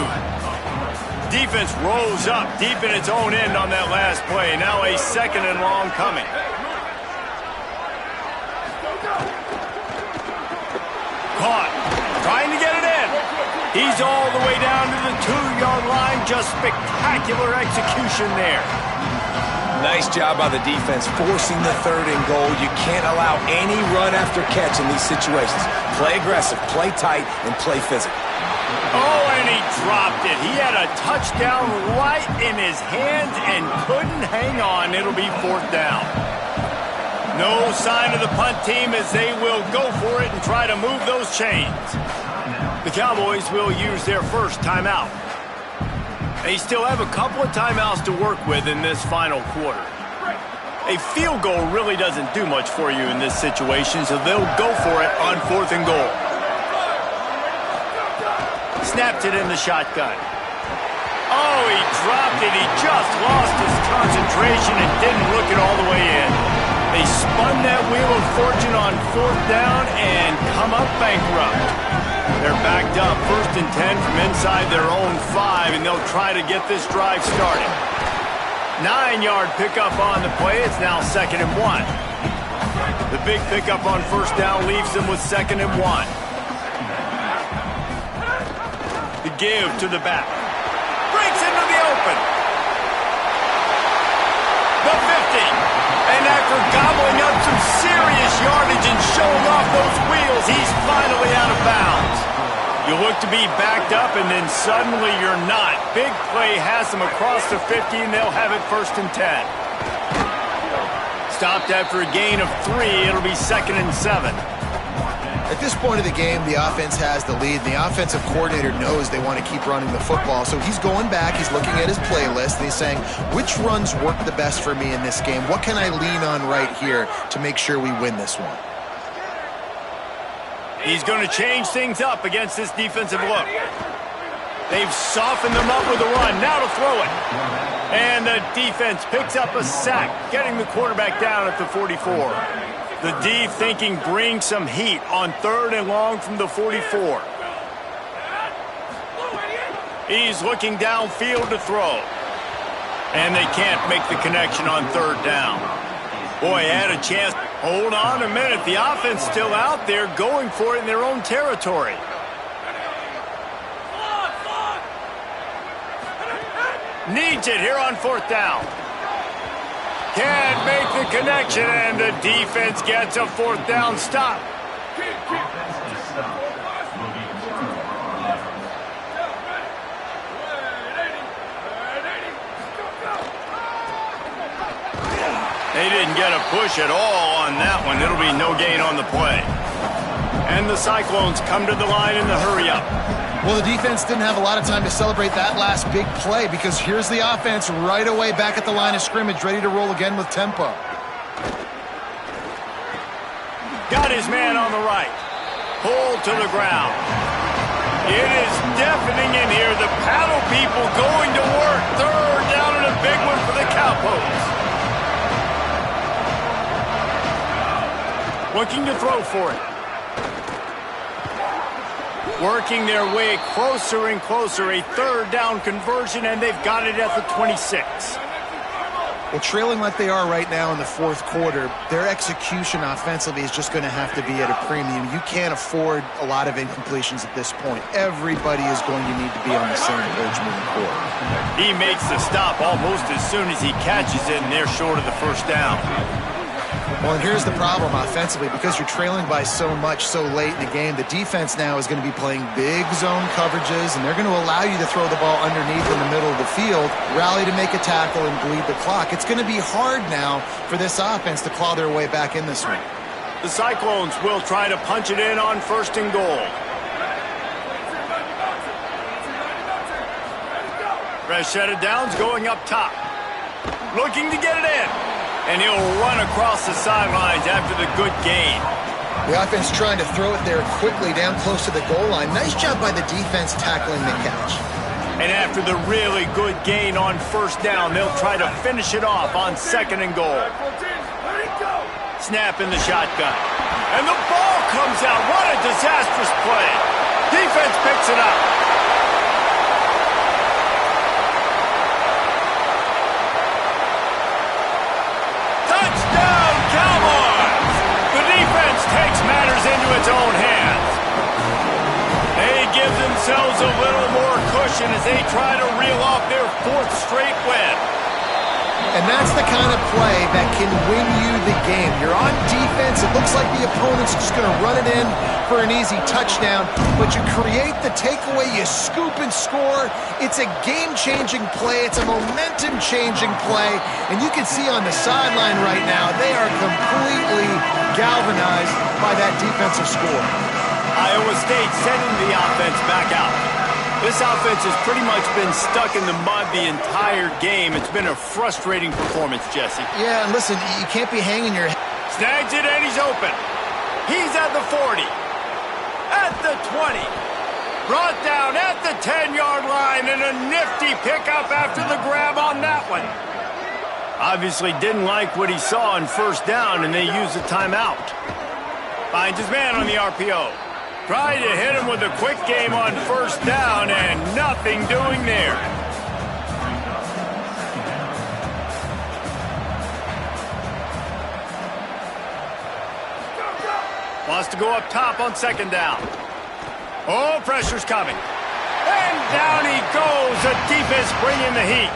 Speaker 1: Defense rolls up deep in its own end on that last play. Now a 2nd and long coming. Caught. Trying to get it in. He's all the way down to the 2-yard line. Just spectacular execution there.
Speaker 4: Nice job by the defense forcing the 3rd and goal. You can't allow any run after catch in these situations. Play aggressive, play tight, and play physical.
Speaker 1: Oh, and he dropped it. He had a touchdown right in his hands and couldn't hang on. It'll be 4th down. No sign of the punt team as they will go for it and try to move those chains. The Cowboys will use their 1st timeout. They still have a couple of timeouts to work with in this final quarter. A field goal really doesn't do much for you in this situation, so they'll go for it on 4th and goal. Snapped it in the shotgun. Oh, he dropped it. He just lost his concentration and didn't look it all the way in. They spun that wheel of fortune on 4th down and come up bankrupt. They're backed up 1st and 10 from inside their own 5, and they'll try to get this drive started. 9-yard pickup on the play. It's now 2nd and 1. The big pickup on 1st down leaves them with 2nd and 1. The give to the back. Breaks into the open. The 50. And after gobbling up some serious yardage and showing off those wheels, he's finally out of bounds. You look to be backed up, and then suddenly you're not. Big play has them across the 50, and they'll have it 1st and 10. Stopped after a gain of 3. It'll be 2nd and 7.
Speaker 3: At this point of the game, the offense has the lead, and the offensive coordinator knows they want to keep running the football. So he's going back, he's looking at his playlist, and he's saying, which runs work the best for me in this game? What can I lean on right here to make sure we win this one?
Speaker 1: He's going to change things up against this defensive look. They've softened them up with a run. Now to throw it. And the defense picks up a sack, getting the quarterback down at the 44. The D thinking bring some heat on 3rd and long from the 44. He's looking downfield to throw. And they can't make the connection on 3rd down. Boy, had a chance. Hold on a minute. The offense still out there going for it in their own territory. Needs it here on 4th down. Can't make the connection, and the defense gets a 4th down stop. They didn't get a push at all on that one. It'll be no gain on the play. And the Cyclones come to the line in the hurry-up.
Speaker 3: Well, the defense didn't have a lot of time to celebrate that last big play because here's the offense right away back at the line of scrimmage, ready to roll again with tempo.
Speaker 1: Got his man on the right. Pulled to the ground. It is deafening in here. The paddle people going to work. 3rd down and a big one for the Cowpokes. Looking to throw for it. Working their way closer and closer. A 3rd down conversion, and they've got it at the 26.
Speaker 3: Well, trailing like they are right now in the 4th quarter, their execution offensively is just going to have to be at a premium. You can't afford a lot of incompletions at this point. Everybody is going to need to be on the same page moving forward.
Speaker 1: He makes the stop almost as soon as he catches it, and they're short of the 1st down.
Speaker 3: Well, and here's the problem offensively. Because you're trailing by so much so late in the game, the defense now is going to be playing big zone coverages, and they're going to allow you to throw the ball underneath in the middle of the field, rally to make a tackle, and bleed the clock. It's going to be hard now for this offense to claw their way back in this one.
Speaker 1: The Cyclones will try to punch it in on 1st and goal. Fresh set of downs going up top. Looking to get it in. And he'll run across the sidelines after the good gain.
Speaker 3: The offense trying to throw it there quickly down close to the goal line. Nice job by the defense tackling the catch.
Speaker 1: And after the really good gain on 1st down, they'll try to finish it off on 2nd and goal. Snap in the shotgun. And the ball comes out. What a disastrous play. Defense picks it up. Touchdown, Cowboys! The defense takes matters into its own hands. They give themselves a little more cushion as they try to reel off their 4th straight win.
Speaker 3: And that's the kind of play that can win you the game. You're on defense. It looks like the opponent's just going to run it in for an easy touchdown, but you create the takeaway, you scoop and score. It's a game-changing play. It's a momentum-changing play. And you can see on the sideline right now, they are completely galvanized by that defensive score.
Speaker 1: Iowa State sending the offense back out. This offense has pretty much been stuck in the mud the entire game. It's been a frustrating performance, Jesse.
Speaker 3: Yeah, and listen, you can't be hanging your head.
Speaker 1: Snags it, and he's open. He's at the 40. At the 20. Brought down at the 10-yard line, and a nifty pickup after the grab on that one. Obviously didn't like what he saw on 1st down, and they used a timeout. Finds his man on the RPO. Tried to hit him with a quick game on 1st down, and nothing doing there. Wants to go up top on 2nd down. Oh, pressure's coming. And down he goes. The defense bringing the heat.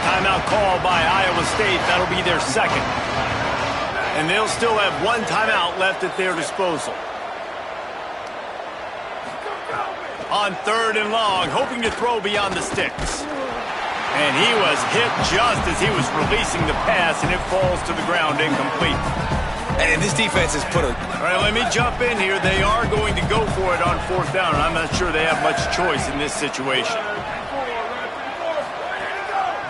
Speaker 1: Timeout called by Iowa State. That'll be their second. And they'll still have one timeout left at their disposal. On 3rd and long, hoping to throw beyond the sticks. And he was hit just as he was releasing the pass, and it falls to the ground incomplete.
Speaker 4: And this defense has put a...
Speaker 1: All right, let me jump in here. They are going to go for it on 4th down, and I'm not sure they have much choice in this situation.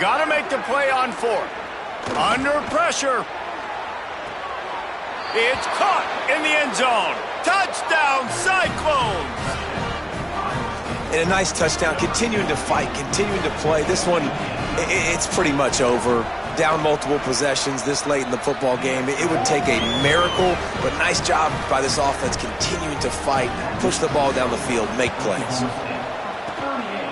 Speaker 1: Got to make the play on 4th. Under pressure. It's caught in the end zone. Touchdown, Cyclones!
Speaker 4: And a nice touchdown, continuing to fight, continuing to play. This one, it's pretty much over. Down multiple possessions this late in the football game. It would take a miracle, but nice job by this offense continuing to fight, push the ball down the field, make plays.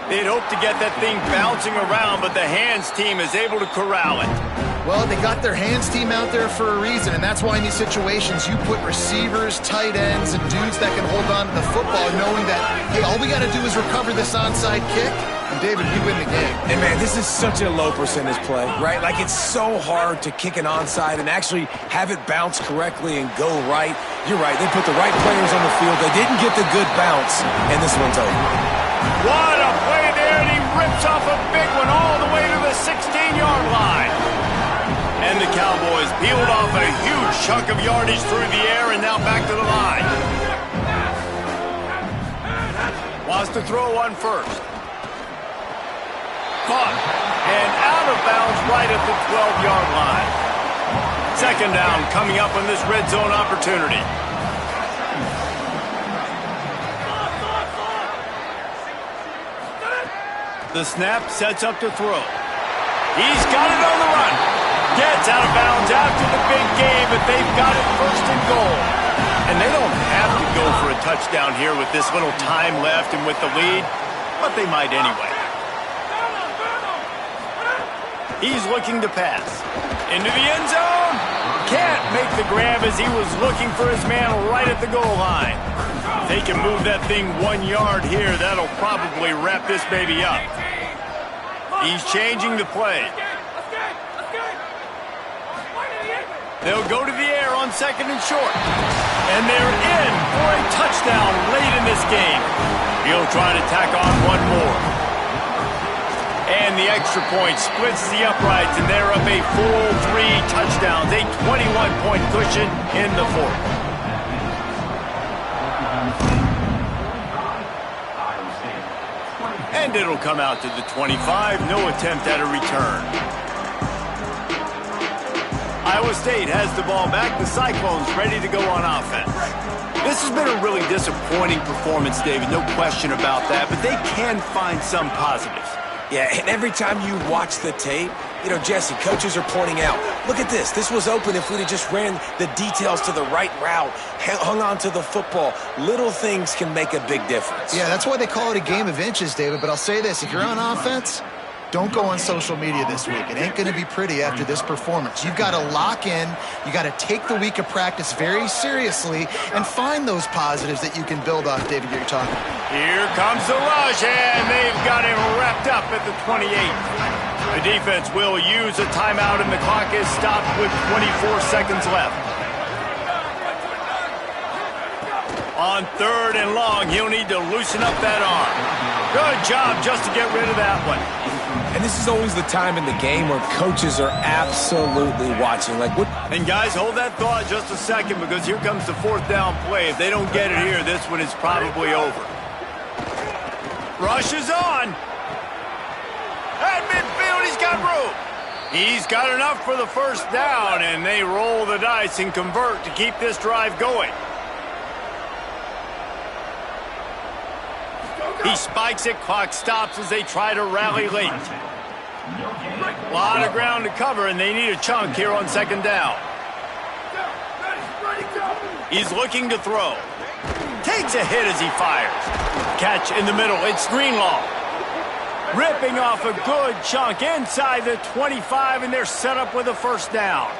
Speaker 1: They'd hope to get that thing bouncing around, but the hands team is able to corral it.
Speaker 3: Well, they got their hands team out there for a reason, and that's why in these situations you put receivers, tight ends, and dudes that can hold on to the football, knowing that, hey, all we got to do is recover this onside kick, and David, we win the game.
Speaker 4: And man, this is such a low percentage play, right? Like, it's so hard to kick an onside and actually have it bounce correctly and go right. You're right, they put the right players on the field. They didn't get the good bounce, and this one's over.
Speaker 1: What a play there, and he rips off a big one all the way to the 16-yard line. And the Cowboys peeled off a huge chunk of yardage through the air and now back to the line. Wants to throw on 1st. Caught and out of bounds right at the 12-yard line. 2nd down coming up on this red zone opportunity. The snap sets up to throw. He's got it on the run. Gets out of bounds after the big game, but they've got it 1st and goal. And they don't have to go for a touchdown here with this little time left and with the lead, but they might anyway. He's looking to pass. Into the end zone. Can't make the grab as he was looking for his man right at the goal line. If they can move that thing 1 yard here, that'll probably wrap this baby up. He's changing the play. They'll go to the air on 2nd and short. And they're in for a touchdown late in this game. He'll try to tack on one more. And the extra point splits the uprights, and they're up a full 3 touchdowns, a 21-point cushion in the 4th. And it'll come out to the 25. No attempt at a return. Iowa State has the ball back. The Cyclones ready to go on offense. This has been a really disappointing performance, David. No question about that. But they can find some positives.
Speaker 4: Yeah, and every time you watch the tape, you know, Jesse, coaches are pointing out, look at this. This was open if we'd have just ran the details to the right route, hung on to the football. Little things can make a big difference.
Speaker 3: Yeah, that's why they call it a game of inches, David. But I'll say this, if you're on offense, don't go on social media this week. It ain't going to be pretty after this performance. You've got to lock in. You got to take the week of practice very seriously and find those positives that you can build off, David, you're talking about.
Speaker 1: Here comes the rush, and they've got him wrapped up at the 28. The defense will use a timeout, and the clock is stopped with 24 seconds left. On 3rd and long, he'll need to loosen up that arm. Good job just to get rid of that one.
Speaker 4: And this is always the time in the game where coaches are absolutely watching. Like, what?
Speaker 1: And guys, hold that thought just a second, because here comes the 4th down play. If they don't get it here, this one is probably over. Rush is on. At midfield, he's got room. He's got enough for the 1st down, and they roll the dice and convert to keep this drive going. He spikes it, clock stops as they try to rally late. A lot of ground to cover, and they need a chunk here on 2nd down. He's looking to throw. Takes a hit as he fires. Catch in the middle, it's Greenlaw. Ripping off a good chunk inside the 25, and they're set up with a 1st down.